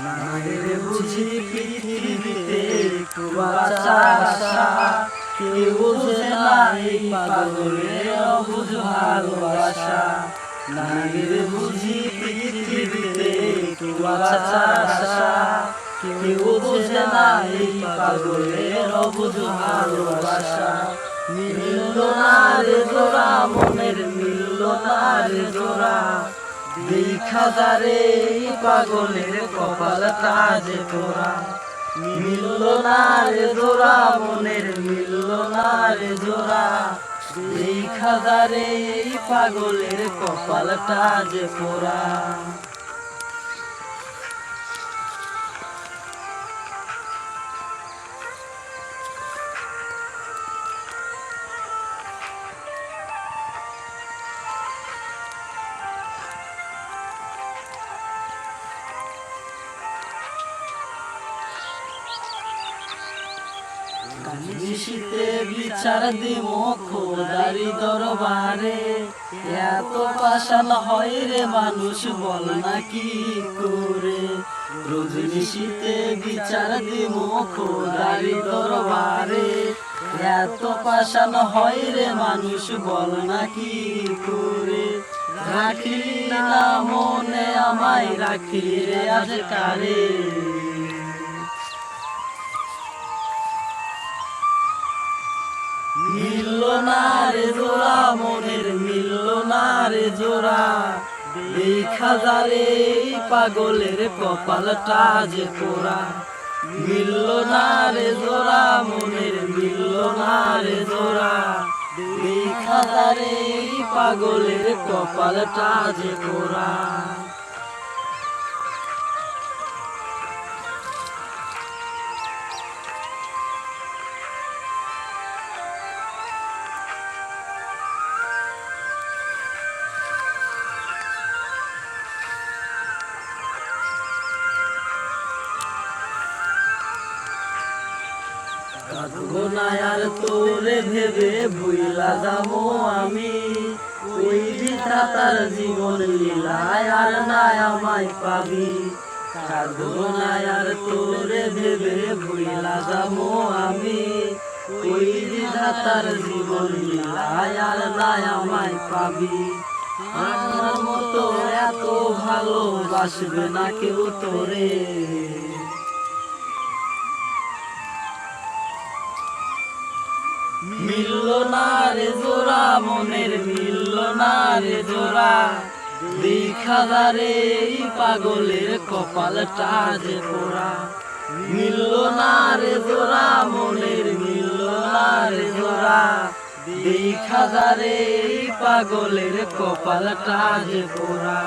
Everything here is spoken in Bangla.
নাইরে বুঝি পৃথিবীতে একটু বাঁচার আশা, কেউ বোঝে না এই পাগলের অবুঝ ভালোবাসা। নাইরে বুঝি পৃথিবীতে একটু বাঁচার আশা, কেউ বোঝে না এই পাগলের অবুঝ ভালোবাসা। মিলল না রে জোড়া মনের, মিলল না রে জোড়া, দেখা যারে এই পাগলের কপালটা যে তোরা। মিলল না রে জোড়া মনের, মিলল না রে জোড়া, দেখা যারে এই পাগলের কপালটা যে তোরা। নিশিতে বিচার দিব খোদারি দরবারে, এত পাষাণ হয় রে মানুষ বল না কি করে। রোজ নিশিতে বিচার দিব খোদারি দরবারে, এত পাষাণ হয় রে মানুষ বল না কি করে। রাখলি না মনে আমায়, রাখলি রে আজ কারে। মিলল না রে জোড়া মনের, মিলল না রে জোড়া, দেখা যারে এই পাগলের কপালটা যে পোড়া। মিলল না রে জোড়া মনের, মিলল না রে জোড়া, দেখা যারে এই পাগলের কপালটা যে পোড়া। কাঁদবো না আর তোরে ভেবে ভুইলা যাবো আমি, ওই বিধাতার জীবন লীলায় আর না আমায় পাবি। কাঁদবো না আর তোরে ভেবে ভুইলা যাবো আমি, ওই বিধাতার জীবন লীলায় আর না আমায় পাবি। আমার মতো এত ভালোবাসবে না কেউ তোরে। মিলল না রে জোড়া মনের, মিলল না রে জোড়া, দেখা যারে এই পাগলের কপালটা যে পোড়া। মিলল না রে জোড়া মনের, মিলল না রে জোড়া, দেখা যারে এই পাগলের কপালটা যে পোড়া।